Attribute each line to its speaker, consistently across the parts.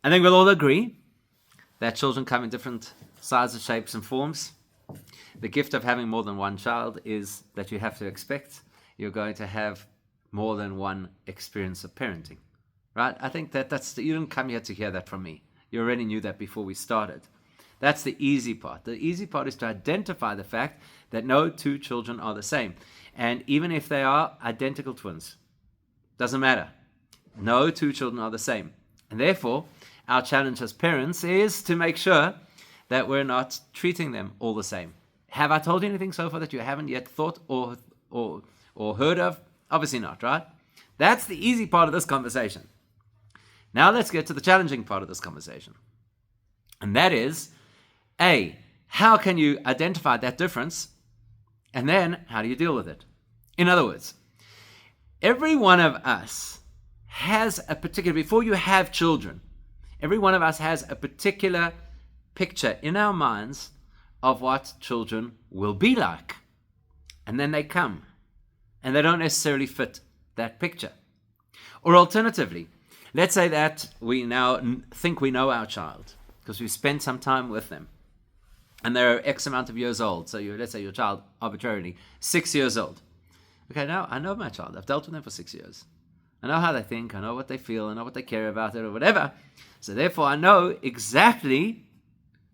Speaker 1: I think we'll all agree that children come in different sizes, shapes, and forms. The gift of having more than one child is that you have to expect you're going to have more than one experience of parenting, right? I think you didn't come here to hear that from me. You already knew that before we started. That's the easy part. The easy part is to identify the fact that no two children are the same. And even if they are identical twins, doesn't matter. No two children are the same. And therefore, our challenge as parents is to make sure that we're not treating them all the same. Have I told you anything so far that you haven't yet thought or heard of? Obviously not, right? That's the easy part of this conversation. Now let's get to the challenging part of this conversation. And that is, A, how can you identify that difference? And then, how do you deal with it? In other words, every one of us has a particular, before you have children, every one of us has a particular picture in our minds of what children will be like. And then they come, and they don't necessarily fit that picture. Or alternatively, let's say that we now think we know our child because we've spent some time with them. And they're X amount of years old. So let's say your child, arbitrarily, 6 years old. Okay, now I know my child. I've dealt with them for 6 years. I know how they think. I know what they feel. I know what they care about it or whatever. So therefore, I know exactly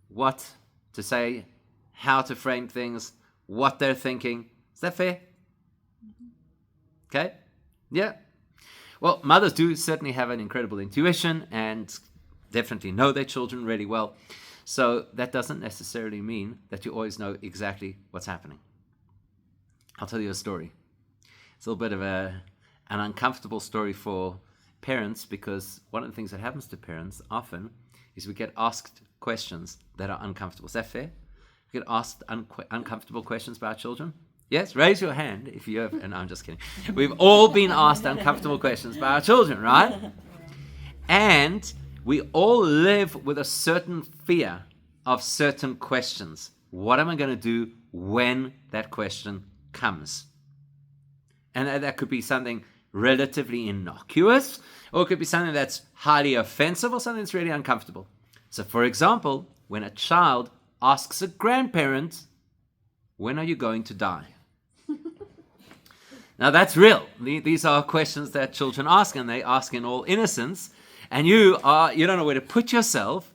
Speaker 1: what to say, how to frame things, what they're thinking. Is that fair? Okay? Yeah. Well, mothers do certainly have an incredible intuition and definitely know their children really well. So that doesn't necessarily mean that you always know exactly what's happening. I'll tell you a story. It's a little bit of an uncomfortable story for parents, because one of the things that happens to parents often is we get asked questions that are uncomfortable. Is that fair? We get asked uncomfortable questions by our children? Yes? Raise your hand if you have. And I'm just kidding. We've all been asked uncomfortable questions by our children, right? And we all live with a certain fear of certain questions. What am I going to do when that question comes? And that could be something relatively innocuous, or it could be something that's highly offensive, or something that's really uncomfortable. So, for example, when a child asks a grandparent, when are you going to die? Now, that's real. These are questions that children ask, and they ask in all innocence. And you don't know where to put yourself.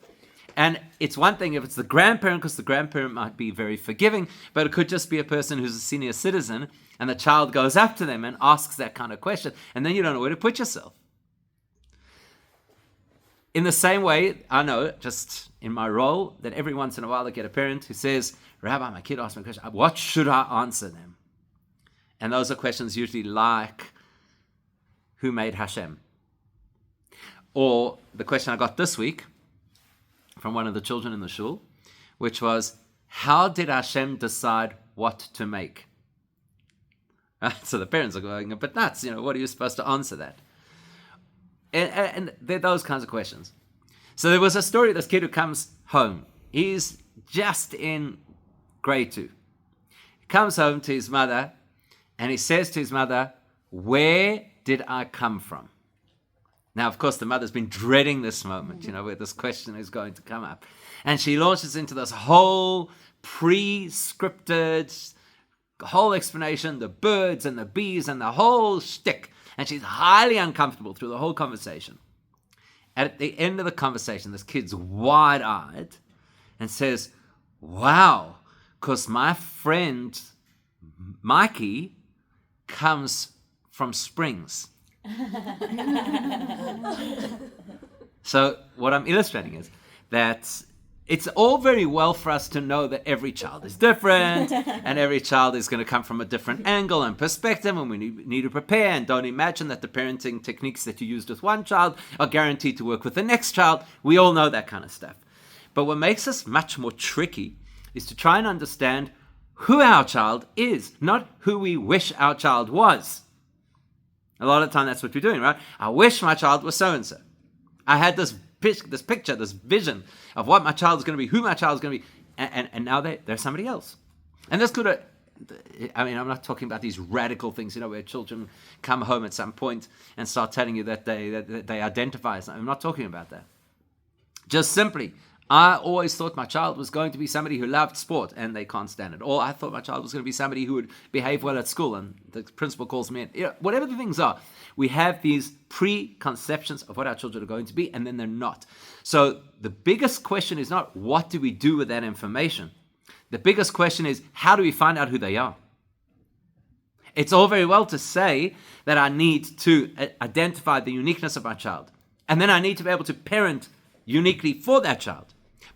Speaker 1: And it's one thing if it's the grandparent, because the grandparent might be very forgiving, but it could just be a person who's a senior citizen, and the child goes up to them and asks that kind of question, and then you don't know where to put yourself. In the same way, I know, just in my role, that every once in a while I get a parent who says, Rabbi, my kid asked me a question, what should I answer them? And those are questions usually like, who made Hashem? Or the question I got this week from one of the children in the shul, which was, how did Hashem decide what to make? So the parents are going a bit nuts. What are you supposed to answer that? And they're those kinds of questions. So there was a story of this kid who comes home. He's just in grade 2. He comes home to his mother, and he says to his mother, where did I come from? Now, of course, the mother's been dreading this moment, where this question is going to come up. And she launches into this whole pre-scripted, whole explanation, the birds and the bees and the whole shtick. And she's highly uncomfortable through the whole conversation. At the end of the conversation, this kid's wide-eyed and says, wow, because my friend Mikey comes from Springs. So what I'm illustrating is that it's all very well for us to know that every child is different and every child is going to come from a different angle and perspective, and we need to prepare, and don't imagine that the parenting techniques that you used with one child are guaranteed to work with the next child. We all know that kind of stuff. But what makes us much more tricky is to try and understand who our child is, not who we wish our child was. A lot of the time that's what we're doing, right? I wish my child was so-and-so. I had this picture, this vision of what my child is going to be, who my child is going to be, and now they're somebody else. And this could have, I'm not talking about these radical things, where children come home at some point and start telling you that they identify as, I'm not talking about that. Just simply, I always thought my child was going to be somebody who loved sport and they can't stand it. Or I thought my child was going to be somebody who would behave well at school and the principal calls me in. Whatever the things are, we have these preconceptions of what our children are going to be, and then they're not. So the biggest question is not what do we do with that information? The biggest question is how do we find out who they are? It's all very well to say that I need to identify the uniqueness of my child, and then I need to be able to parent uniquely for that child.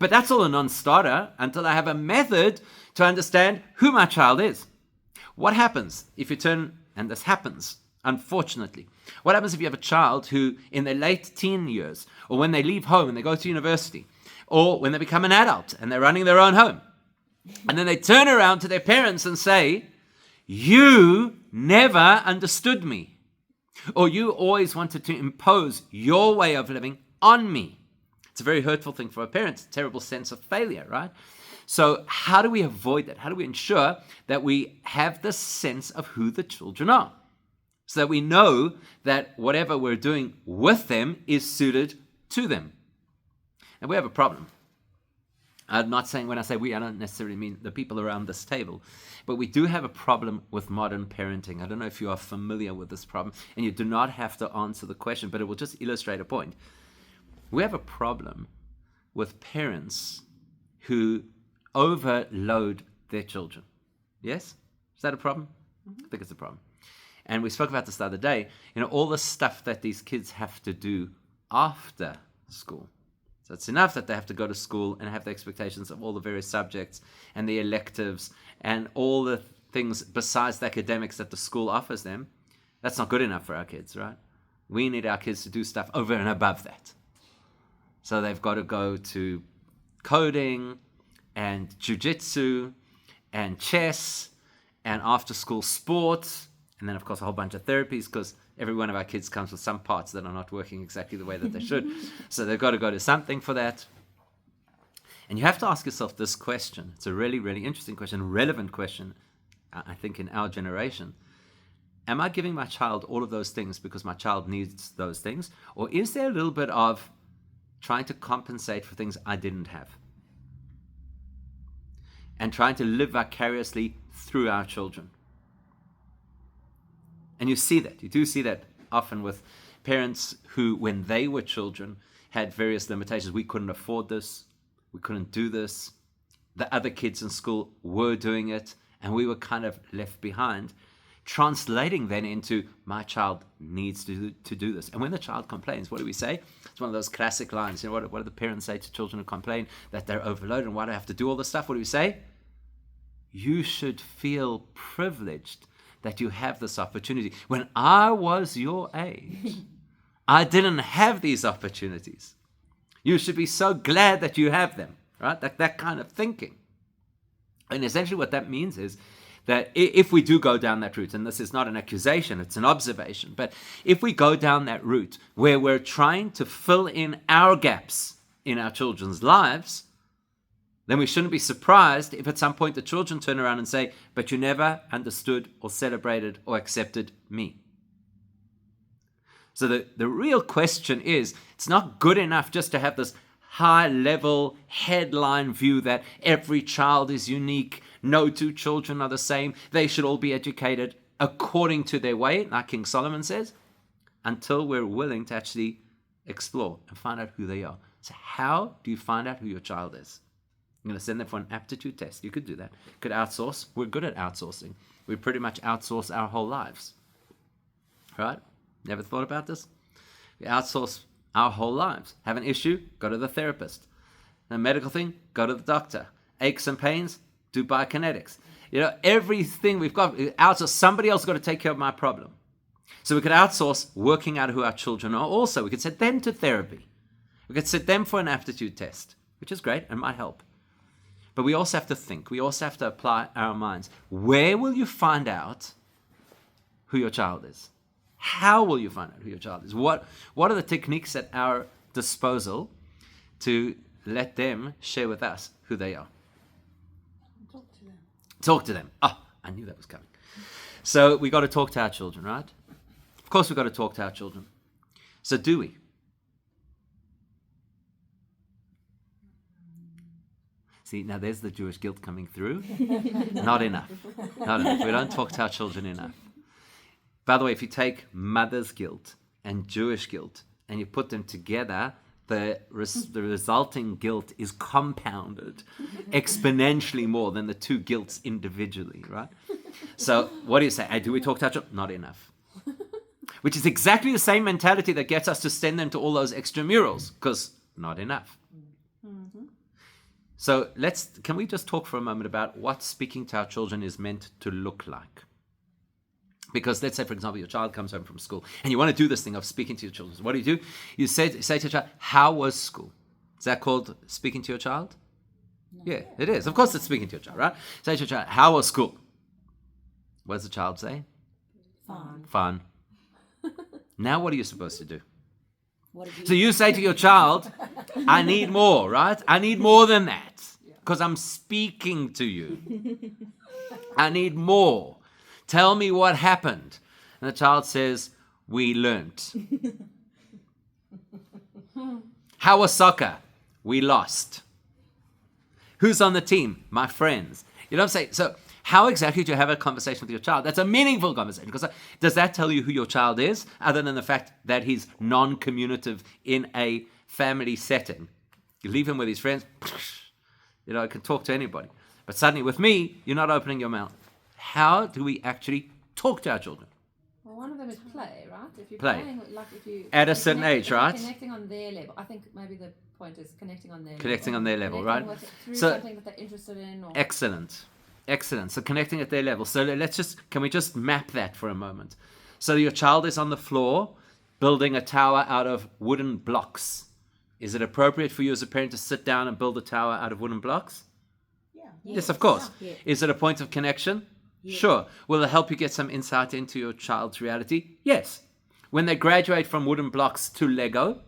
Speaker 1: But that's all a non-starter until I have a method to understand who my child is. What happens if you turn, and this happens, unfortunately, what happens if you have a child who in their late teen years, or when they leave home and they go to university, or when they become an adult and they're running their own home, and then they turn around to their parents and say, you never understood me, or you always wanted to impose your way of living on me. It's a very hurtful thing for a parent. It's a terrible sense of failure, right? So how do we avoid that? How do we ensure that we have the sense of who the children are? So that we know that whatever we're doing with them is suited to them. And we have a problem. I'm not saying, when I say we, I don't necessarily mean the people around this table, but we do have a problem with modern parenting. I don't know if you are familiar with this problem, and you do not have to answer the question, but it will just illustrate a point. We have a problem with parents who overload their children. Yes? Is that a problem? I think it's a problem. And we spoke about this the other day, all the stuff that these kids have to do after school. So it's enough that they have to go to school and have the expectations of all the various subjects and the electives and all the things besides the academics that the school offers them. That's not good enough for our kids, right? We need our kids to do stuff over and above that. So they've got to go to coding and jiu-jitsu and chess and after-school sports, and then, of course, a whole bunch of therapies, because every one of our kids comes with some parts that are not working exactly the way that they should. So they've got to go to something for that. And you have to ask yourself this question. It's a really, really interesting question, relevant question, I think, in our generation. Am I giving my child all of those things because my child needs those things? Or is there a little bit of trying to compensate for things I didn't have? And trying to live vicariously through our children. And you see that. You do see that often with parents who, when they were children, had various limitations. We couldn't afford this. We couldn't do this. The other kids in school were doing it, and we were kind of left behind, translating then into, my child needs to do this. And when the child complains, what do we say? It's one of those classic lines. What do the parents say to children who complain that they're overloaded and why do I have to do all this stuff? What do we say? You should feel privileged that you have this opportunity. When I was your age, I didn't have these opportunities. You should be so glad that you have them, right? That kind of thinking. And essentially what that means is that if we do go down that route, and this is not an accusation, it's an observation, but if we go down that route where we're trying to fill in our gaps in our children's lives, then we shouldn't be surprised if at some point the children turn around and say, but you never understood or celebrated or accepted me. So the real question is, it's not good enough just to have this high-level headline view that every child is unique, no two children are the same, they should all be educated according to their way, like King Solomon says, until we're willing to actually explore and find out who they are. So how do you find out who your child is? I'm going to send them for an aptitude test. You could do that. You could outsource. We're good at outsourcing. We pretty much outsource our whole lives. Right? Never thought about this? We outsource our whole lives. Have an issue? Go to the therapist. A medical thing? Go to the doctor. Aches and pains? Do biokinetics. Everything we've got, outsource. Somebody else has got to take care of my problem. So we could outsource working out who our children are also. We could send them to therapy. We could send them for an aptitude test, which is great and might help. But we also have to think. We also have to apply our minds. Where will you find out who your child is? How will you find out who your child is? What are the techniques at our disposal to let them share with us who they are? Talk to them. Oh, I knew that was coming. So we got to talk to our children, right? Of course we got to talk to our children. So do we? See, now there's the Jewish guilt coming through. Not enough. Not enough. We don't talk to our children enough. By the way, if you take mother's guilt and Jewish guilt and you put them together, the resulting guilt is compounded exponentially more than the two guilts individually, right? So what do you say? Hey, do we talk to our children? Not enough. Which is exactly the same mentality that gets us to send them to all those extramurals, because not enough. So can we just talk for a moment about what speaking to our children is meant to look like? Because let's say, for example, your child comes home from school and you want to do this thing of speaking to your children. So what do? You say to your child, how was school? Is that called speaking to your child? No. Yeah, it is. Of course it's speaking to your child, right? Say to your child, how was school? What does the child say? Fun. Now what are you supposed to do? So you say to your child, I need more, right? I need more than that because I'm speaking to you. I need more. Tell me what happened. And the child says, we learnt. How was soccer? We lost. Who's on the team? My friends. You know what I'm saying? So how exactly do you have a conversation with your child? That's a meaningful conversation. Because does that tell you who your child is, other than the fact that he's non-communicative in a family setting? You leave him with his friends, he can talk to anybody. But suddenly with me, you're not opening your mouth. How do we actually talk to our children?
Speaker 2: Well, one of them is play, right? If you're
Speaker 1: play.
Speaker 2: Playing, like if you
Speaker 1: at a certain age, right?
Speaker 2: Connecting on their level. I think maybe the point is connecting on their
Speaker 1: level, right?
Speaker 2: Through something that they're interested in. Or...
Speaker 1: Excellent. So connecting at their level. So can we just map that for a moment? So your child is on the floor building a tower out of wooden blocks. Is it appropriate for you as a parent to sit down and build a tower out of wooden blocks?
Speaker 3: Yeah.
Speaker 1: Yes, of course.
Speaker 3: Yeah.
Speaker 1: Is it a point of connection?
Speaker 3: Yeah.
Speaker 1: Sure. Will it help you get some insight into your child's reality? Yes. When they graduate from wooden blocks to Lego,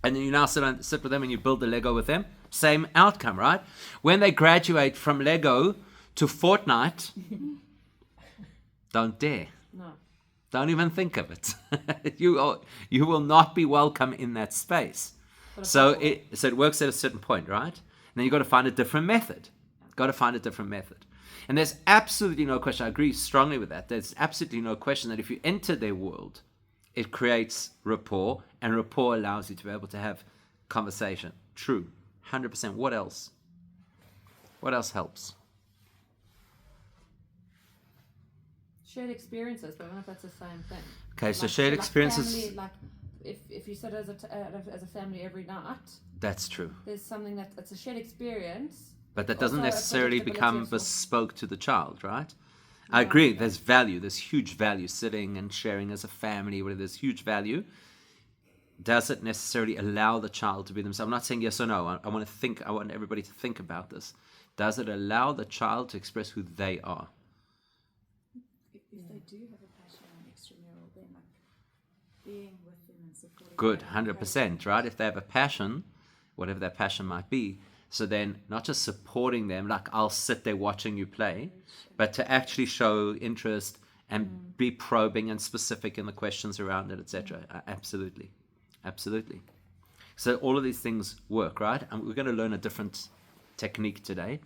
Speaker 1: and then you now sit with them and you build the Lego with them, same outcome, right? When they graduate from Lego to Fortnite, don't dare.
Speaker 2: No.
Speaker 1: Don't even think of it. You will not be welcome in that space. So it works at a certain point, right? And then you've got to find a different method. And there's absolutely no question. I agree strongly with that. There's absolutely no question that if you enter their world, it creates rapport, and rapport allows you to be able to have conversation. True. 100%. What else? What else helps?
Speaker 2: Shared experiences, but I don't know if that's the same thing.
Speaker 1: Okay, so shared experiences...
Speaker 2: Family, like if you sit as a family every night...
Speaker 1: That's true.
Speaker 2: There's something that's a shared experience...
Speaker 1: But that doesn't necessarily become bespoke to the child, right? I agree. There's value. There's huge value sitting and sharing as a family. Where there's huge value. Does it necessarily allow the child to be themselves? I'm not saying yes or no. I want everybody to think about this. Does it allow the child to express who they are?
Speaker 3: If they do have a passion on extramural, then being with them and supporting.
Speaker 1: Good, 100%, right? If they have a passion, whatever that passion might be. So then not just supporting them, like I'll sit there watching you play, but to actually show interest and be probing and specific in the questions around it, etc. Absolutely. So all of these things work, right? And we're going to learn a different technique today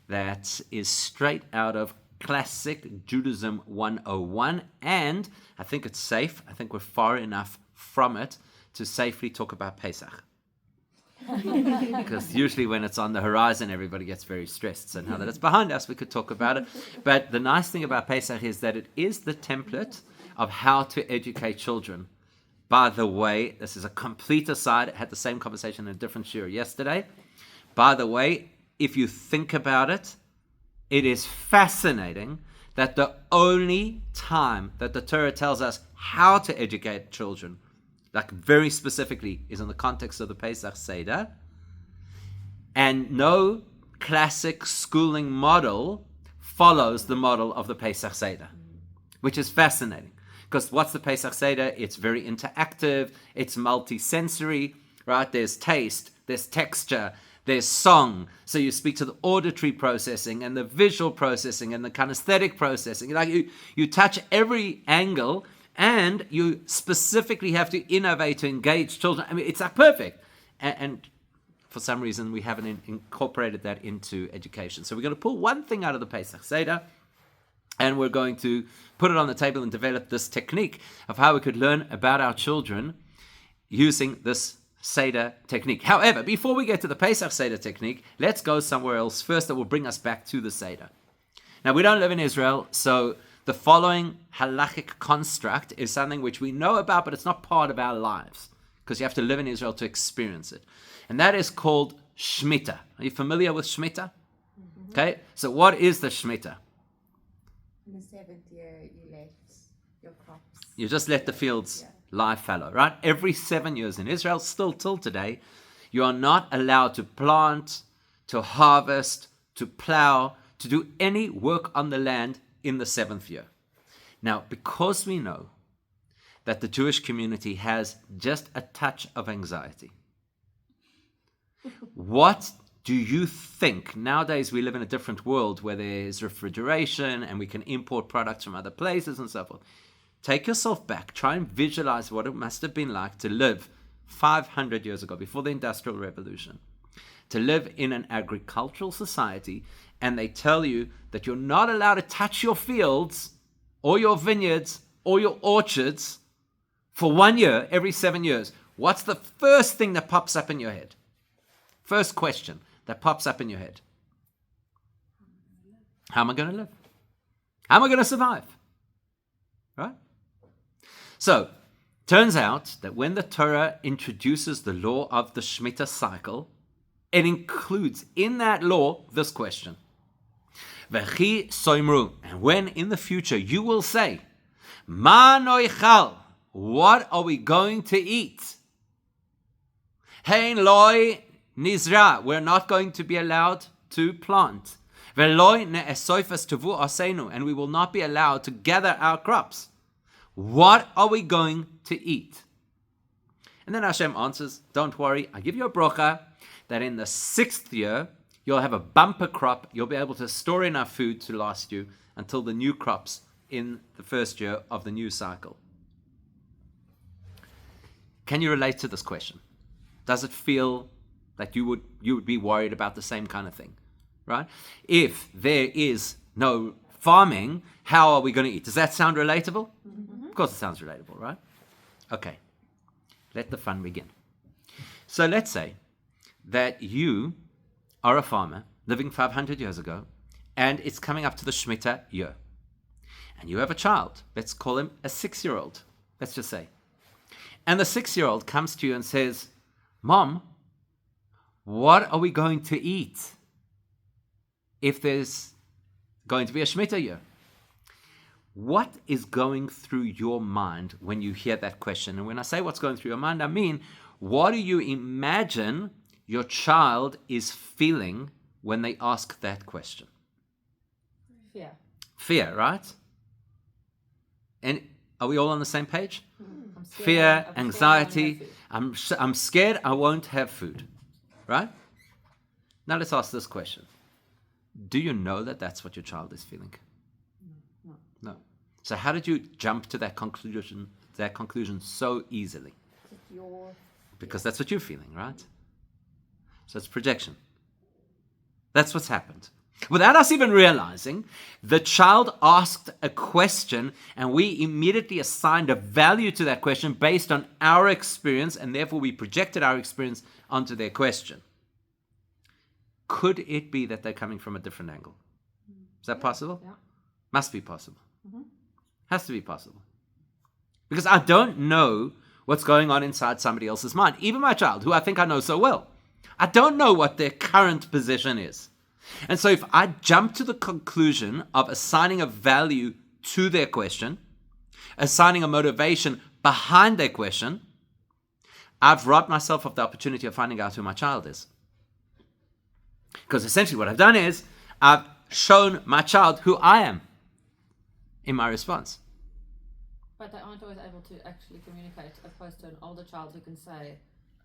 Speaker 1: that is straight out of classic Judaism 101. And I think it's safe. I think we're far enough from it to safely talk about Pesach. Because usually when it's on the horizon, everybody gets very stressed. So now that it's behind us, we could talk about it. But the nice thing about Pesach is that it is the template of how to educate children. By the way, this is a complete aside. I had the same conversation in a different shiur yesterday. By the way, if you think about it, it is fascinating that the only time that the Torah tells us how to educate children, like very specifically, is in the context of the Pesach Seder. And no classic schooling model follows the model of the Pesach Seder, which is fascinating. Because what's the Pesach Seder? It's very interactive, it's multi-sensory, right? There's taste, there's texture, there's song. So you speak to the auditory processing and the visual processing and the kinesthetic processing. Like you touch every angle. And you specifically have to innovate to engage children. I mean, it's like perfect. And for some reason, we haven't incorporated that into education. So we're going to pull one thing out of the Pesach Seder, and we're going to put it on the table and develop this technique of how we could learn about our children using this Seder technique. However, before we get to the Pesach Seder technique, let's go somewhere else first that will bring us back to the Seder. Now, we don't live in Israel, so the following halachic construct is something which we know about, but it's not part of our lives, because you have to live in Israel to experience it. And that is called Shemitah. Are you familiar with Shemitah? Mm-hmm. Okay, so what is the Shemitah?
Speaker 3: In the seventh year, you let your crops.
Speaker 1: You just let the fields lie fallow, right? Every 7 years in Israel, still till today, you are not allowed to plant, to harvest, to plow, to do any work on the land in the 7th year. Now, because we know that the Jewish community has just a touch of anxiety, what do you think? Nowadays, we live in a different world where there's refrigeration and we can import products from other places and so forth. Take yourself back. Try and visualize what it must have been like to live 500 years ago, before the Industrial Revolution, to live in an agricultural society, and they tell you that you're not allowed to touch your fields or your vineyards or your orchards for 1 year every 7 years. What's the first thing that pops up in your head? First question that pops up in your head. How am I going to live? How am I going to survive? Right? So, turns out that when the Torah introduces the law of the Shemitah cycle, it includes in that law this question. V'chi soimru, and when in the future you will say, Ma noichal, what are we going to eat? Hein loi nizra, we're not going to be allowed to plant. Ve'loi ne'esoifas tevu asenu, and we will not be allowed to gather our crops. What are we going to eat? And then Hashem answers, don't worry, I give you a brocha that in the 6th year, you'll have a bumper crop. You'll be able to store enough food to last you until the new crops in the 1st year of the new cycle. Can you relate to this question? Does it feel that you would be worried about the same kind of thing, right? If there is no farming, how are we going to eat? Does that sound relatable? Mm-hmm. Of course it sounds relatable, right? Okay, let the fun begin. So let's say that you are a farmer living 500 years ago, and it's coming up to the Shemitah year. And you have a child, let's call him a 6-year-old, let's just say. And the 6-year-old comes to you and says, Mom, what are we going to eat if there's going to be a Shemitah year? What is going through your mind when you hear that question? And when I say what's going through your mind, I mean, what do you imagine your child is feeling when they ask that question?
Speaker 2: Fear.
Speaker 1: Fear, right? And are we all on the same page?
Speaker 2: I'm scared.
Speaker 1: Fear,
Speaker 2: I'm
Speaker 1: anxiety.
Speaker 2: scared
Speaker 1: I'm scared I won't have food, right? Now let's ask this question. Do you know that that's what your child is feeling? No. So how did you jump to that conclusion so easily? Because that's what you're feeling, right? So it's projection. That's what's happened. Without us even realizing, the child asked a question and we immediately assigned a value to that question based on our experience, and therefore we projected our experience onto their question. Could it be that they're coming from a different angle? Is that possible?
Speaker 2: Yeah.
Speaker 1: Must be possible. Mm-hmm. Has to be possible. Because I don't know what's going on inside somebody else's mind. Even my child, who I think I know so well. I don't know what their current position is. And so if I jump to the conclusion of assigning a value to their question, assigning a motivation behind their question, I've robbed myself of the opportunity of finding out who my child is. Because essentially what I've done is I've shown my child who I am in my response.
Speaker 2: But they aren't always able to actually communicate, as opposed to an older child who can say,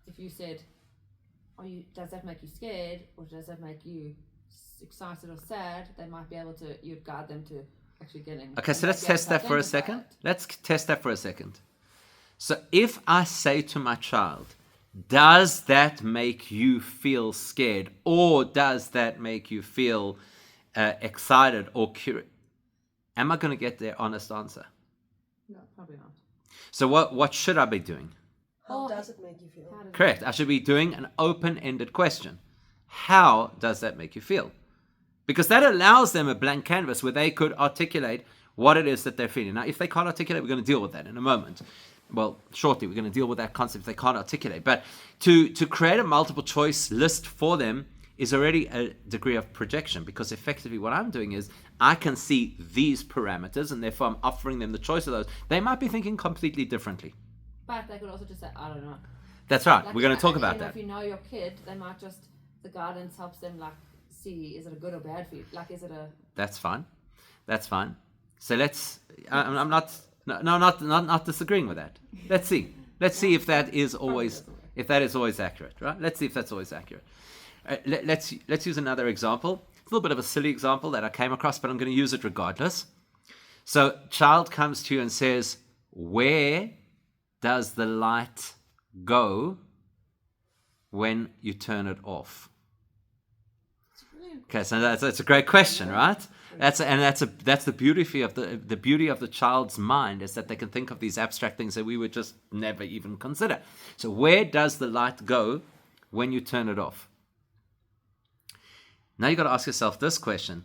Speaker 2: if you said, does that make you scared, or does that make you excited or sad, they might be able to, you'd guide them to actually getting.
Speaker 1: Okay, so let's test that for a second. Let's test that for a second. So if I say to my child, does that make you feel scared, or does that make you feel excited or curious? Am I going to get their honest answer?
Speaker 2: No, probably not.
Speaker 1: So what should I be doing?
Speaker 4: How does it make you feel?
Speaker 2: How does it-
Speaker 1: Correct. I should be doing an open-ended question. How does that make you feel? Because that allows them a blank canvas where they could articulate what it is that they're feeling. Now, if they can't articulate, we're going to deal with that in a moment. Well, shortly, we're going to deal with that concept they can't articulate. But to create a multiple choice list for them is already a degree of projection, because effectively what I'm doing is I can see these parameters, and therefore I'm offering them the choice of those. They might be thinking completely differently.
Speaker 2: But they could also just say, I don't know.
Speaker 1: That's right.
Speaker 2: Like,
Speaker 1: We're going to talk
Speaker 2: you
Speaker 1: about
Speaker 2: know,
Speaker 1: that.
Speaker 2: If you know your kid, they might just, the guidance helps them like see, is it a good or bad feed? Like, is it a,
Speaker 1: That's fine. That's fine. So I'm not disagreeing with that. Let's see. Let's see if that is always accurate, right? Let's see if that's always accurate. Let's use another example. It's a little bit of a silly example that I came across, but I'm going to use it regardless. So, child comes to you and says, "Where does the light go when you turn it off?" Okay, so that's a great question, right? That's the beauty of the beauty of the child's mind, is that they can think of these abstract things that we would just never even consider. So, where does the light go when you turn it off? Now you've got to ask yourself this question: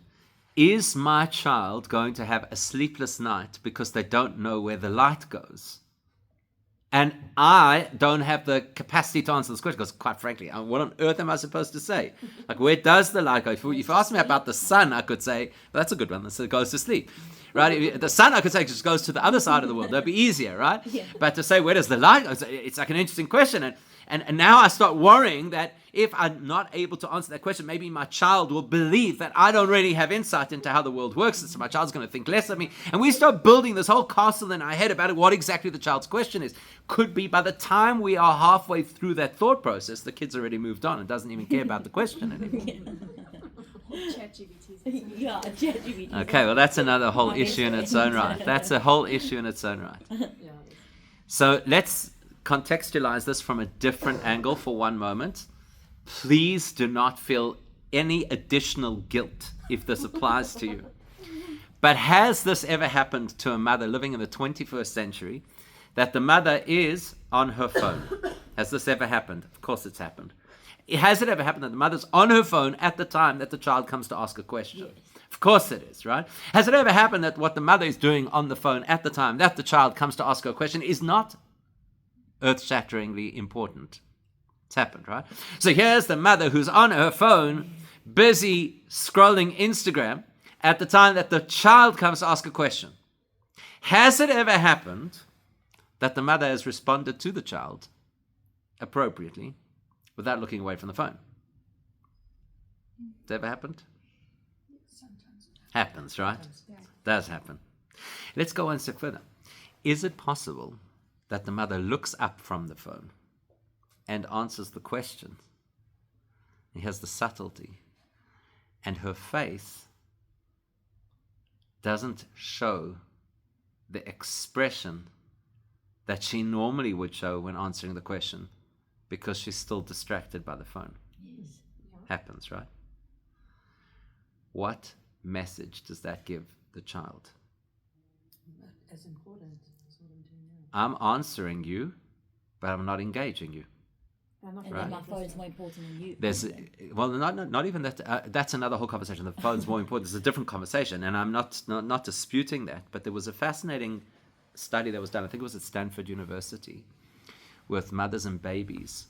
Speaker 1: is my child going to have a sleepless night because they don't know where the light goes? And I don't have the capacity to answer this question, because quite frankly, what on earth am I supposed to say? Like, where does the light go? If you ask me about the sun, I could say, well, that's a good one. It goes to sleep, right? The sun, I could say, just goes to the other side of the world. That'd be easier, right? Yeah. But to say, where does the light go? It's like an interesting question. And now I start worrying that if I'm not able to answer that question, maybe my child will believe that I don't really have insight into how the world works, and so my child's going to think less of me. And we start building this whole castle in our head about what exactly the child's question is. Could be by the time we are halfway through that thought process, the kid's already moved on and doesn't even care about the question anymore.
Speaker 3: Yeah, ChatGPT.
Speaker 1: Okay, well, that's another whole issue in its own right. That's a whole issue in its own right.
Speaker 2: yeah.
Speaker 1: So let's contextualize this from a different angle for one moment. Please do not feel any additional guilt if this applies to you. But has this ever happened to a mother living in the 21st century, that the mother is on her phone? Has this ever happened? Of course it's happened. Has it ever happened that the mother's on her phone at the time that the child comes to ask a question? Yes. Of course it is, right? Has it ever happened that what the mother is doing on the phone at the time that the child comes to ask her a question is not earth-shatteringly important? It's happened, right? So here's the mother who's on her phone, busy scrolling Instagram at the time that the child comes to ask a question. Has it ever happened that the mother has responded to the child appropriately without looking away from the phone? Has that ever happened?
Speaker 3: Sometimes.
Speaker 1: Happens, right?
Speaker 3: Yeah.
Speaker 1: Does happen. Let's go one step further. Is it possible that the mother looks up from the phone and answers the question? Here's the subtlety. And her face doesn't show the expression that she normally would show when answering the question, because she's still distracted by the phone.
Speaker 3: Yes.
Speaker 1: Happens, right? What message does that give the child?
Speaker 2: As important as what I'm doing now.
Speaker 1: I'm answering you, but I'm not engaging you.
Speaker 2: I'm not
Speaker 3: And
Speaker 1: Right.
Speaker 3: then my phone's more important than you.
Speaker 1: There's, well, not even that. That's another whole conversation. The phone's more important. It's a different conversation, and I'm not disputing that. But there was a fascinating study that was done. I think it was at Stanford University, with mothers and babies,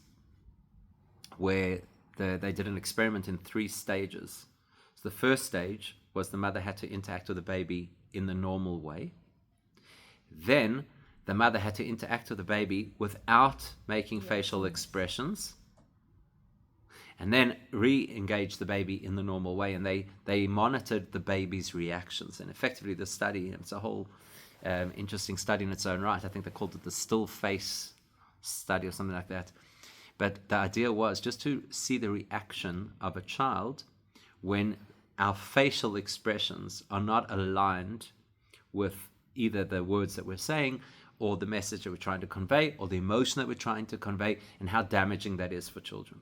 Speaker 1: where they did an experiment in 3 stages. So the first stage was the mother had to interact with the baby in the normal way. Then the mother had to interact with the baby without making facial expressions, and then re-engage the baby in the normal way. And they monitored the baby's reactions. And effectively, the study, and it's a whole interesting study in its own right. I think they called it the still face study or something like that. But the idea was just to see the reaction of a child when our facial expressions are not aligned with either the words that we're saying or the message that we're trying to convey, or the emotion that we're trying to convey, and how damaging that is for children.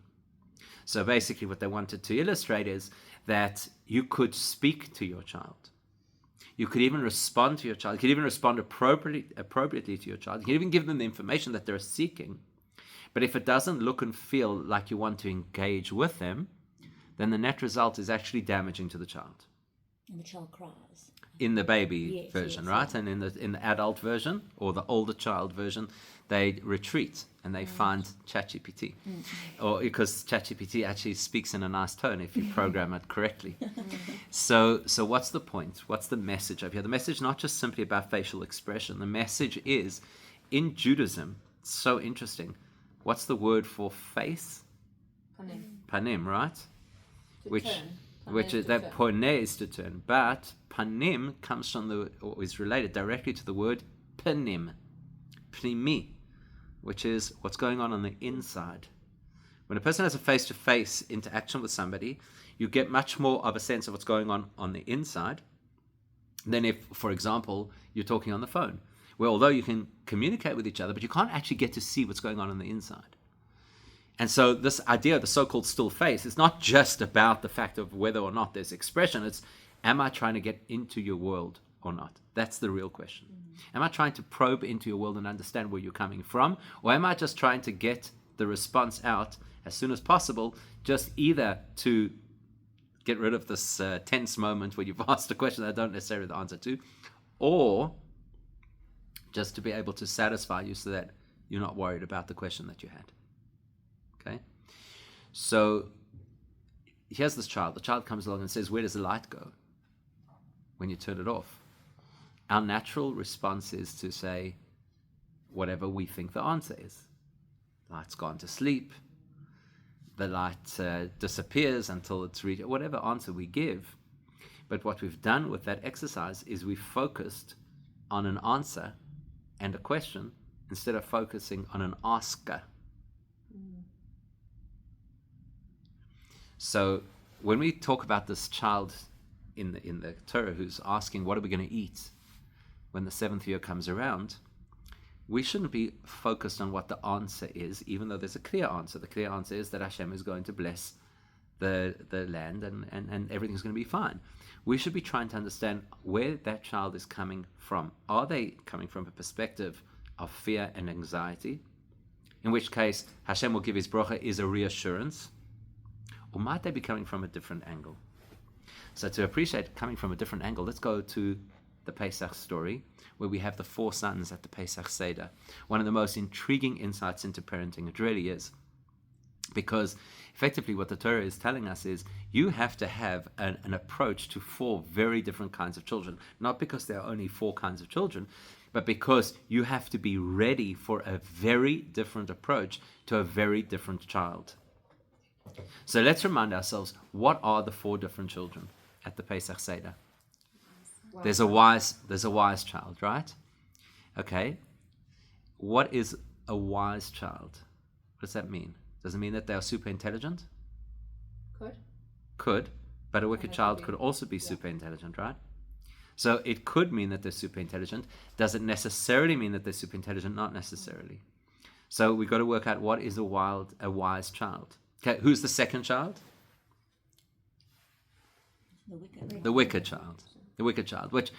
Speaker 1: So basically what they wanted to illustrate is that you could speak to your child. You could even respond to your child. You could even respond appropriately to your child. You can even give them the information that they're seeking. But if it doesn't look and feel like you want to engage with them, then the net result is actually damaging to the child.
Speaker 5: And the child cries.
Speaker 1: In the baby version, right?
Speaker 5: Yes.
Speaker 1: And in the adult version or the older child version, they retreat and they find ChatGPT. Or because ChatGPT actually speaks in a nice tone if you program it correctly. So what's the point? What's the message over here? The message is not just simply about facial expression. The message is, in Judaism, it's so interesting. What's the word for face?
Speaker 2: Panim.
Speaker 1: Panim, right?
Speaker 2: To
Speaker 1: Which
Speaker 2: turn.
Speaker 1: which
Speaker 2: Panim
Speaker 1: is
Speaker 2: to
Speaker 1: that
Speaker 2: turn.
Speaker 1: poneh is to turn, but panim comes from or is related directly to the word panim, pnimi, which is what's going on the inside. When a person has a face-to-face interaction with somebody, you get much more of a sense of what's going on the inside than if, for example, you're talking on the phone, where although you can communicate with each other, but you can't actually get to see what's going on the inside. And so this idea of the so-called still face is not just about the fact of whether or not there's expression. It's, am I trying to get into your world or not? That's the real question. Am I trying to probe into your world and understand where you're coming from? Or am I just trying to get the response out as soon as possible, just either to get rid of this tense moment where you've asked a question that I don't necessarily have the answer to, or just to be able to satisfy you so that you're not worried about the question that you had. Okay, so here's this child. The child comes along and says, where does the light go when you turn it off? Our natural response is to say whatever we think the answer is. The light's gone to sleep. The light disappears until it's reached, whatever answer we give. But what we've done with that exercise is we've focused on an answer and a question instead of focusing on an asker. So when we talk about this child in the Torah who's asking, what are we going to eat when the 7th year comes around, we shouldn't be focused on what the answer is, even though there's a clear answer. The clear answer is that Hashem is going to bless the land and everything's going to be fine. We should be trying to understand where that child is coming from. Are they coming from a perspective of fear and anxiety? In which case, Hashem will give his bracha is a reassurance. Or might they be coming from a different angle? So to appreciate coming from a different angle, let's go to the Pesach story, where we have the 4 sons at the Pesach Seder. One of the most intriguing insights into parenting, it really is. Because effectively what the Torah is telling us is you have to have an approach to 4 very different kinds of children. Not because there are only 4 kinds of children, but because you have to be ready for a very different approach to a very different child. So let's remind ourselves, what are the 4 different children at the Pesach Seder?
Speaker 2: Wow.
Speaker 1: There's a wise child, right? Okay. What is a wise child? What does that mean? Does it mean that they are super intelligent? Could, but a wicked
Speaker 2: has to
Speaker 1: child
Speaker 2: be.
Speaker 1: could also be super intelligent, right? So it could mean that they're super intelligent. Does it necessarily mean that they're super intelligent? Not necessarily. So we've got to work out what is a wise child. Okay, who's the second child? The wicked child. The wicked child, which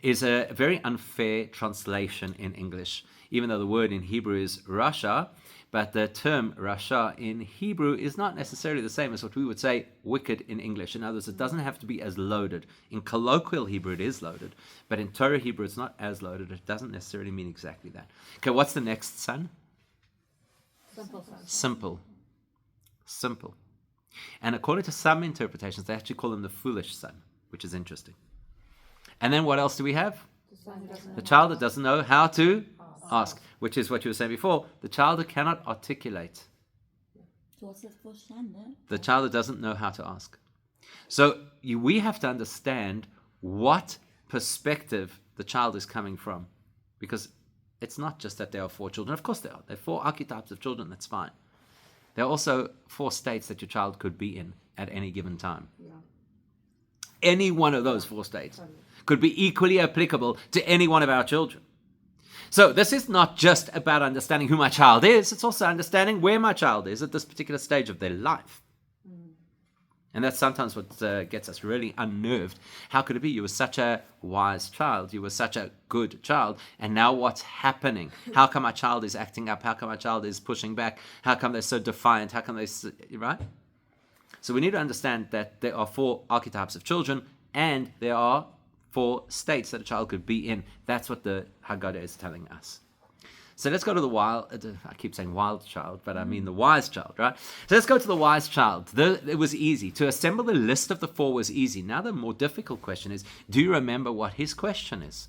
Speaker 1: is a very unfair translation in English, even though the word in Hebrew is Rasha, but the term Rasha in Hebrew is not necessarily the same as what we would say wicked in English. In other words, it doesn't have to be as loaded. In colloquial Hebrew, it is loaded, but in Torah Hebrew, it's not as loaded. It doesn't necessarily mean exactly that. Okay, what's the next son?
Speaker 2: Simple.
Speaker 1: Simple. And according to some interpretations, they actually call him the foolish son, which is interesting. And then what else do we have? The child that doesn't know how to ask, which is what you were saying before, the child that cannot articulate.
Speaker 5: So what's the first son then?
Speaker 1: The child that doesn't know how to ask. So we have to understand what perspective the child is coming from, because it's not just that there are 4 children. Of course there are. There are 4 archetypes of children. That's fine. There are also 4 states that your child could be in at any given time.
Speaker 2: Yeah.
Speaker 1: Any one of those 4 states could be equally applicable to any one of our children. So this is not just about understanding who my child is, it's also understanding where my child is at this particular stage of their life. And that's sometimes what gets us really unnerved. How could it be? You were such a wise child. You were such a good child. And now what's happening? How come my child is acting up? How come my child is pushing back? How come they're so defiant? How come right? So we need to understand that there are 4 archetypes of children and there are 4 states that a child could be in. That's what the Haggadah is telling us. So let's go to the I keep saying wild child, but I mean the wise child, right? So let's go to the wise child. It was easy. To assemble the list of the 4 was easy. Now the more difficult question is, do you remember what his question is?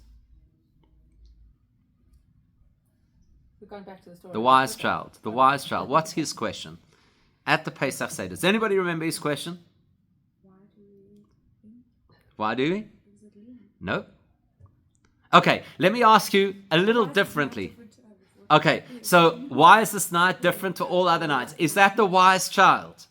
Speaker 2: We're going back to the story.
Speaker 1: The wise child. The wise child. What's his question? At the Pesach Seder. Does anybody remember his question? Why do we? No? Okay, let me ask you a little differently. Okay, so why is this night different to all other nights? Is that the wise child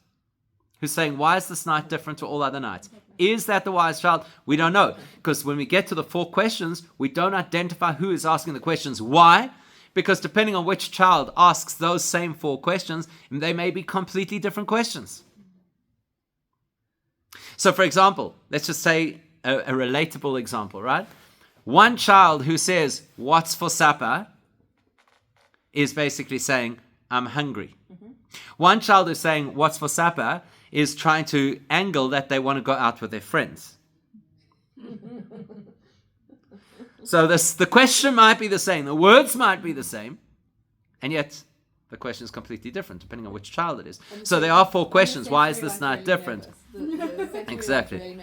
Speaker 1: who's saying, why is this night different to all other nights? Is that the wise child? We don't know. Because when we get to the 4 questions, we don't identify who is asking the questions. Why? Because depending on which child asks those same 4 questions, they may be completely different questions. So for example, let's just say a relatable example, right? One child who says, what's for supper, is basically saying, I'm hungry. Mm-hmm. One child who's saying, what's for supper, is trying to angle that they want to go out with their friends. So the question might be the same, the words might be the same, and yet the question is completely different depending on which child it is. So there are 4 questions. Why is this night different? Exactly.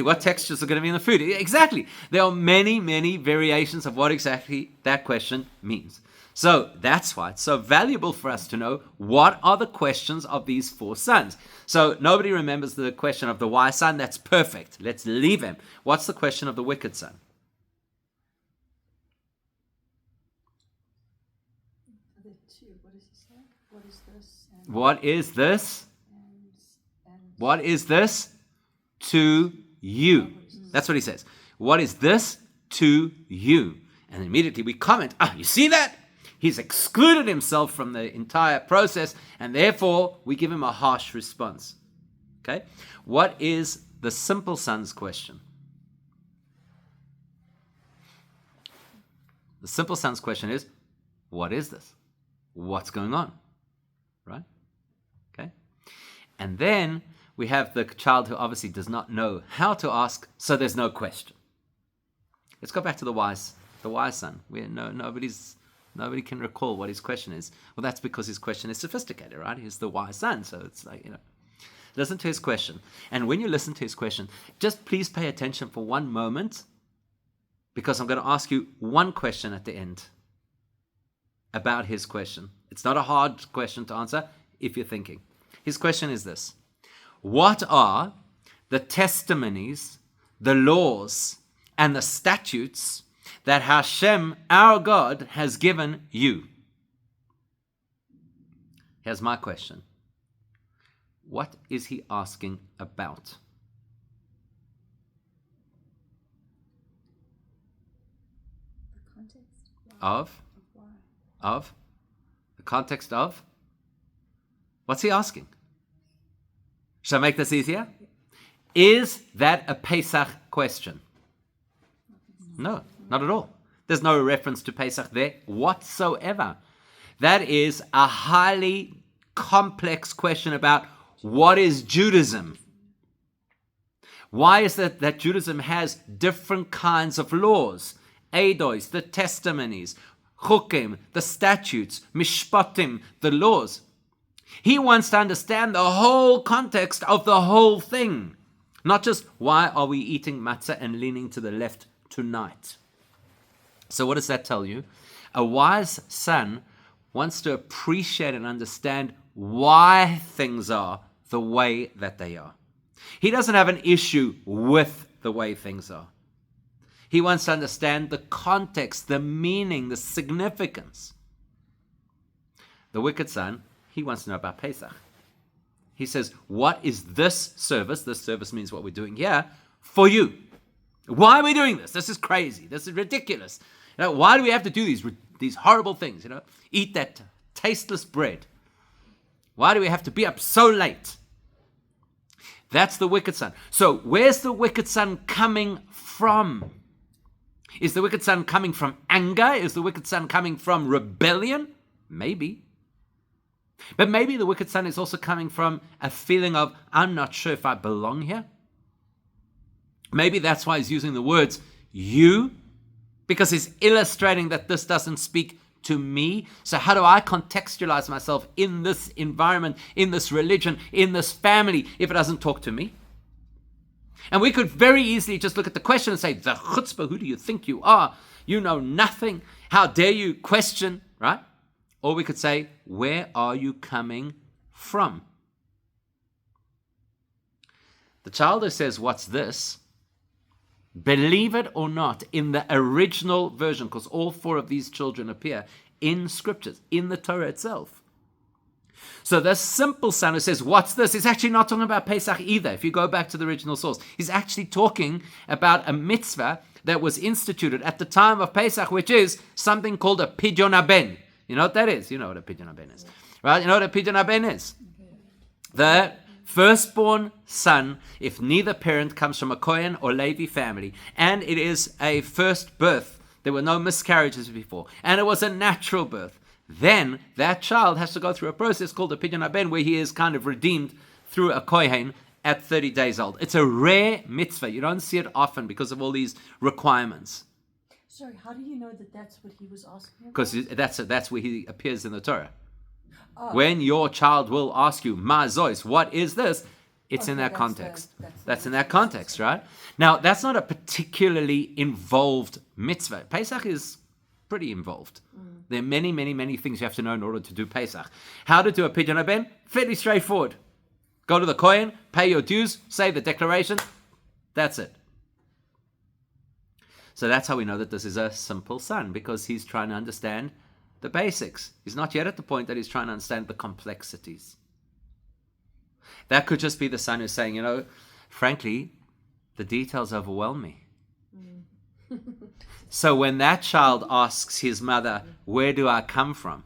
Speaker 1: What textures are going to be in the food? Exactly. There are many, many variations of what exactly that question means. So that's why it's so valuable for us to know what are the questions of these 4 sons. So nobody remembers the question of the wise son. That's perfect. Let's leave him. What's the question of the wicked son? What is this? What is this to you? That's what he says. What is this to you? And immediately we comment, you see that? He's excluded himself from the entire process, and therefore we give him a harsh response. Okay? What is the simple son's question? The simple son's question is, what is this? What's going on? Right? Okay? And then we have the child who obviously does not know how to ask, so there's no question. Let's go back to the wise son. Nobody can recall what his question is. Well, that's because his question is sophisticated, right? He's the wise son, so it's like, listen to his question. And when you listen to his question, just please pay attention for one moment, because I'm going to ask you one question at the end about his question. It's not a hard question to answer if you're thinking. His question is this: what are the testimonies, the laws, and the statutes that Hashem, our God, has given you? Here's my question. What is he asking about?
Speaker 3: The context.
Speaker 1: Of?
Speaker 3: Why?
Speaker 1: Of? The context of? What's he asking? Shall I make this easier? Is that a Pesach question? No, not at all. There's no reference to Pesach there whatsoever. That is a highly complex question about what is Judaism. Why is it that Judaism has different kinds of laws? Eidos, the testimonies, chukim, the statutes, mishpatim, the laws. He wants to understand the whole context of the whole thing. Not just why are we eating matzah and leaning to the left tonight. So what does that tell you? A wise son wants to appreciate and understand why things are the way that they are. He doesn't have an issue with the way things are. He wants to understand the context, the meaning, the significance. The wicked son, he wants to know about Pesach. He says, what is this service? This service means what we're doing here for you. Why are we doing this? This is crazy. This is ridiculous. Now, why do we have to do these horrible things? Eat that tasteless bread. Why do we have to be up so late? That's the wicked son. So where's the wicked son coming from? Is the wicked son coming from anger? Is the wicked son coming from rebellion? Maybe. But maybe the wicked son is also coming from a feeling of, I'm not sure if I belong here. Maybe that's why he's using the words you, because he's illustrating that this doesn't speak to me. So how do I contextualize myself in this environment, in this religion, in this family, if it doesn't talk to me? And we could very easily just look at the question and say, the chutzpah, who do you think you are? You know nothing. How dare you question, right? Or we could say, where are you coming from? The child who says, what's this? Believe it or not, in the original version, because all four of these children appear in scriptures, in the Torah itself. So the simple son who says, what's this? Is actually not talking about Pesach either. If you go back to the original source, he's actually talking about a mitzvah that was instituted at the time of Pesach, which is something called a pidyon haben. You know what that is? You know what a pidyon haben is, right? You know what a pidyon haben is? The firstborn son, if neither parent comes from a Kohen or Levi family, and it is a first birth, there were no miscarriages before, and it was a natural birth, then that child has to go through a process called a pidyon haben, where he is kind of redeemed through a Kohen at 30 days old. It's a rare mitzvah. You don't see it often because of all these requirements.
Speaker 4: Sorry, how do you know that that's what he was asking about?
Speaker 1: Because that's where he appears in the Torah. When your child will ask you, Ma Zois, what is this? It's in that context. That's in that context, right? Now, that's not a particularly involved mitzvah. Pesach is pretty involved. There are many, many, many things you have to know in order to do Pesach. How to do a pidyon haben? Fairly straightforward. Go to the Kohen, pay your dues, say the declaration. That's it. So that's how we know that this is a simple son, because he's trying to understand the basics. He's not yet at the point that he's trying to understand the complexities. That could just be the son who's saying, frankly, the details overwhelm me. So when that child asks his mother, where do I come from?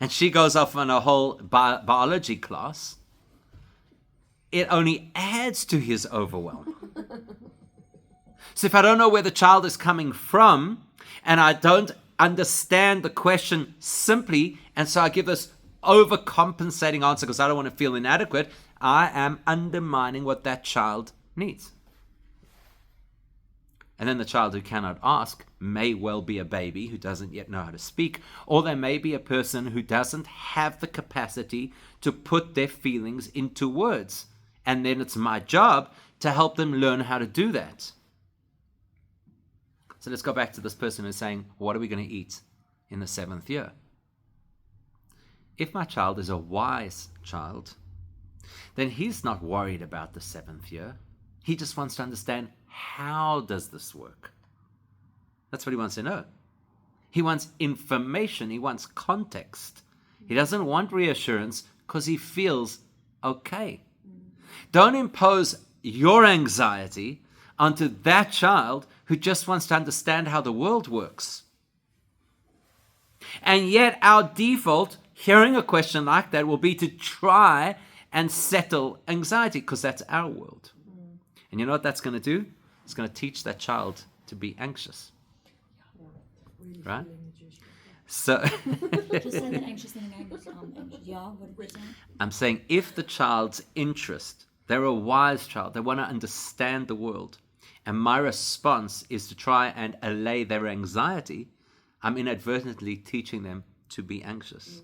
Speaker 1: And she goes off on a whole biology class, it only adds to his overwhelm. So if I don't know where the child is coming from, and I don't understand the question simply, and so I give this overcompensating answer because I don't want to feel inadequate, I am undermining what that child needs. And then the child who cannot ask may well be a baby who doesn't yet know how to speak, or there may be a person who doesn't have the capacity to put their feelings into words. And then it's my job to help them learn how to do that. So let's go back to this person who's saying, what are we going to eat in the 7th year? If my child is a wise child, then he's not worried about the 7th year. He just wants to understand, how does this work? That's what he wants to know. He wants information. He wants context. He doesn't want reassurance because he feels okay. Don't impose your anxiety onto that child who just wants to understand how the world works. And yet our default, hearing a question like that, will be to try and settle anxiety, because that's our world. And you know what that's going to do? It's going to teach that child to be anxious. Right? So
Speaker 5: Just say that anxious and anxious. Yeah, what did you say?
Speaker 1: I'm saying, if the child's interest, they're a wise child, they want to understand the world, and my response is to try and allay their anxiety, I'm inadvertently teaching them to be anxious.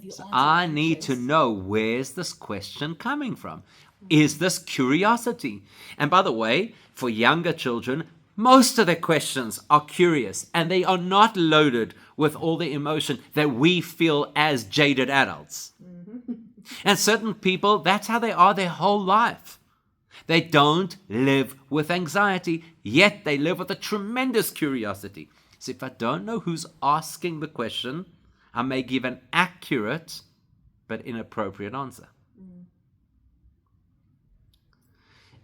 Speaker 1: So I need to know, where's this question coming from? Is this curiosity? And by the way, for younger children, most of their questions are curious, and they are not loaded with all the emotion that we feel as jaded adults. And certain people, that's how they are their whole life. They don't live with anxiety, yet they live with a tremendous curiosity. So if I don't know who's asking the question, I may give an accurate but inappropriate answer.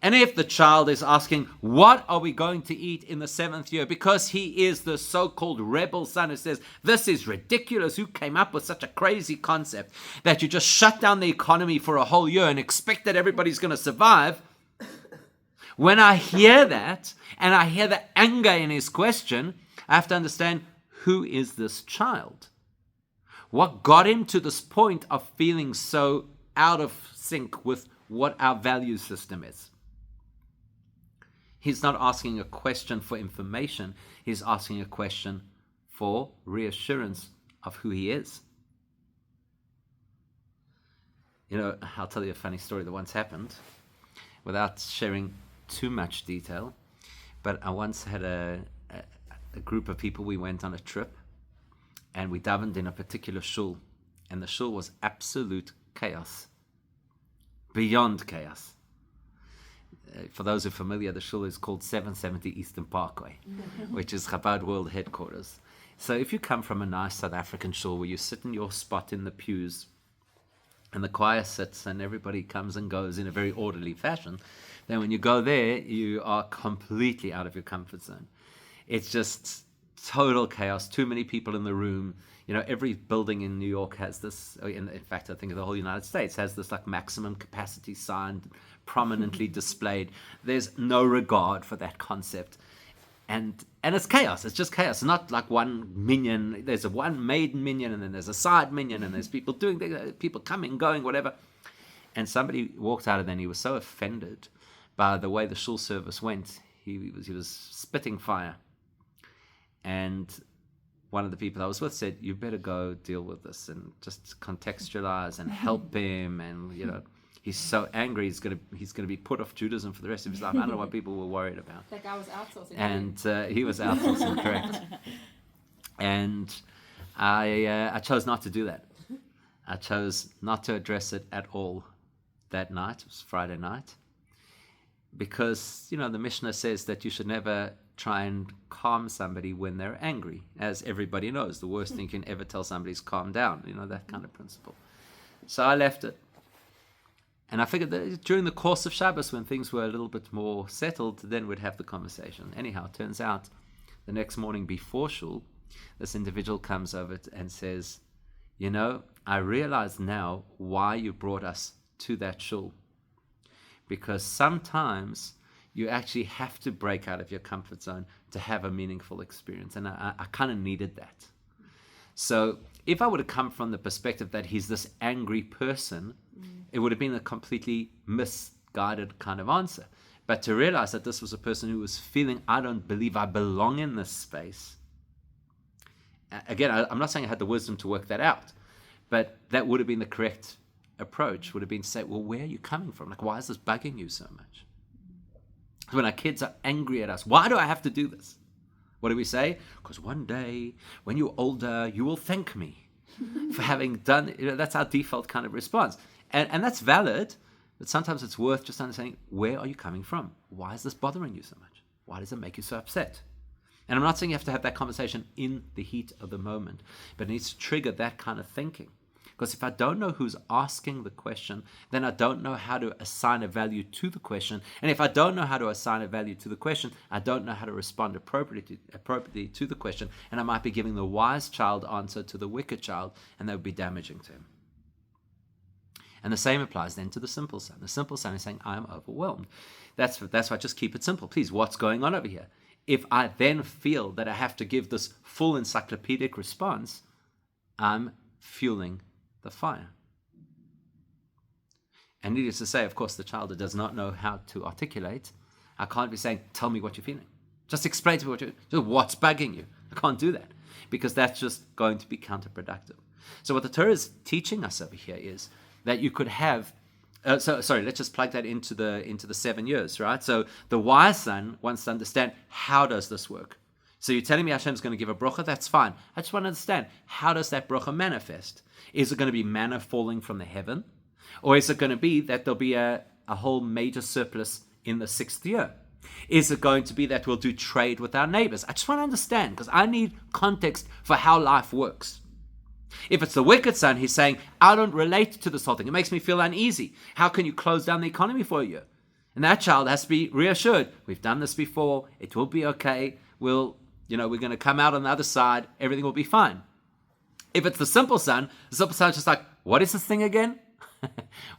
Speaker 1: And if the child is asking, what are we going to eat in the 7th year? Because he is the so-called rebel son who says, this is ridiculous. Who came up with such a crazy concept that you just shut down the economy for a whole year and expect that everybody's going to survive? When I hear that, and I hear the anger in his question, I have to understand, who is this child? What got him to this point of feeling so out of sync with what our value system is? He's not asking a question for information. He's asking a question for reassurance of who he is. You know, I'll tell you a funny story that once happened, without sharing too much detail. But I once had a group of people. We went on a trip, and we davened in a particular shul, and the shul was absolute chaos, beyond chaos. For those who are familiar, the shul is called 770 Eastern Parkway, which is Chabad World Headquarters. So if you come from a nice South African shul where you sit in your spot in the pews and the choir sits and everybody comes and goes in a very orderly fashion, then when you go there, you are completely out of your comfort zone. It's just total chaos, too many people in the room. You know, every building in New York has this, in fact, I think the whole United States has this like maximum capacity sign prominently displayed. There's no regard for that concept. And it's chaos. It's just chaos. It's not like one minyan. There's a one maiden minyan, and then there's a side minyan, and there's people doing things, people coming, going, whatever. And somebody walked out of there, and he was so offended by the way the shul service went. He was spitting fire. And one of the people I was with said, you better go deal with this and just contextualize and help him. And, you know, he's so angry, he's gonna be put off Judaism for the rest of his life. I don't know what people were worried about.
Speaker 2: That guy was outsourcing.
Speaker 1: And he was outsourcing, correct. And I chose not to do that. I chose not to address it at all that night. It was Friday night. Because, you know, the Mishnah says that you should never try and calm somebody when they're angry. As everybody knows, the worst thing you can ever tell somebody is calm down. You know, that kind of principle. So I left it. And I figured that during the course of Shabbos, when things were a little bit more settled, then we'd have the conversation. Anyhow, it turns out the next morning before shul, this individual comes over and says, you know, I realize now why you brought us to that shul. Because sometimes you actually have to break out of your comfort zone to have a meaningful experience. And I kind of needed that. So if I would have come from the perspective that he's this angry person, it would have been a completely misguided kind of answer. But to realize that this was a person who was feeling, I don't believe I belong in this space. Again, I'm not saying I had the wisdom to work that out, but that would have been the correct approach, would have been to say, well, where are you coming from? Like, why is this bugging you so much? When our kids are angry at us, why do I have to do this? What do we say? Because one day, when you're older, you will thank me for having done, you know, that's our default kind of response. And that's valid, but sometimes it's worth just understanding, where are you coming from? Why is this bothering you so much? Why does it make you so upset? And I'm not saying you have to have that conversation in the heat of the moment, but it needs to trigger that kind of thinking. Because if I don't know who's asking the question, then I don't know how to assign a value to the question. And if I don't know how to assign a value to the question, I don't know how to respond appropriately to the question. And I might be giving the wise child answer to the wicked child, and that would be damaging to him. And the same applies then to the simple son. The simple son is saying, I am overwhelmed. That's why just keep it simple. Please, what's going on over here? If I then feel that I have to give this full encyclopedic response, I'm fueling the fire. And needless to say, of course, the child that does not know how to articulate, I can't be saying, tell me what you're feeling. Just explain to me what's bugging you. I can't do that because that's just going to be counterproductive. So what the Torah is teaching us over here is that you could have, let's just plug that into the 7 years, right? So the wise son wants to understand, how does this work? So you're telling me Hashem's going to give a bracha? That's fine. I just want to understand, how does that bracha manifest? Is it going to be manna falling from the heaven? Or is it going to be that there'll be a whole major surplus in the 6th year? Is it going to be that we'll do trade with our neighbors? I just want to understand, because I need context for how life works. If it's the wicked son, he's saying, I don't relate to this whole thing. It makes me feel uneasy. How can you close down the economy for a year? And that child has to be reassured. We've done this before. It will be okay. We're going to come out on the other side. Everything will be fine. If it's the simple son's just like, what is this thing again?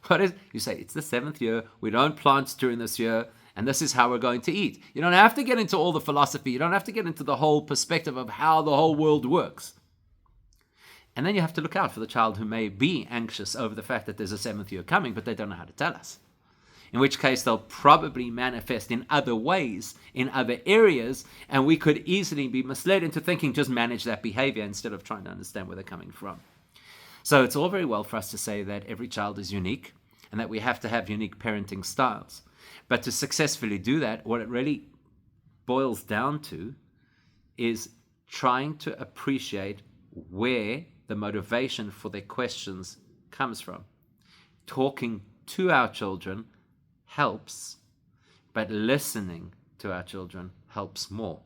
Speaker 1: You say, it's the 7th year. We don't plant during this year. And this is how we're going to eat. You don't have to get into all the philosophy. You don't have to get into the whole perspective of how the whole world works. And then you have to look out for the child who may be anxious over the fact that there's a 7th year coming, but they don't know how to tell us. In which case they'll probably manifest in other ways, in other areas, and we could easily be misled into thinking just manage that behavior instead of trying to understand where they're coming from. So it's all very well for us to say that every child is unique and that we have to have unique parenting styles. But to successfully do that, what it really boils down to is trying to appreciate where the motivation for their questions comes from. Talking to our children helps, but listening to our children helps more.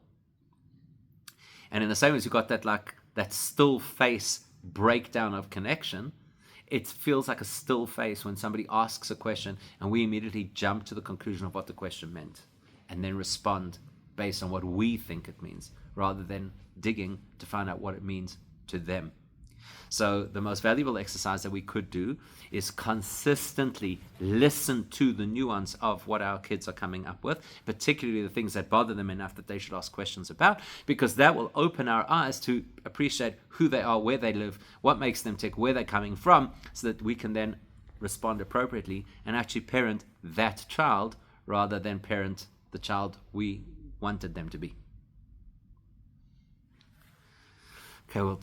Speaker 1: And in the same way as you got that still face breakdown of connection, it feels like a still face when somebody asks a question and we immediately jump to the conclusion of what the question meant and then respond based on what we think it means, rather than digging to find out what it means to them. So the most valuable exercise that we could do is consistently listen to the nuance of what our kids are coming up with, particularly the things that bother them enough that they should ask questions about, because that will open our eyes to appreciate who they are, where they live, what makes them tick, where they're coming from, so that we can then respond appropriately and actually parent that child rather than parent the child we wanted them to be. Okay, well,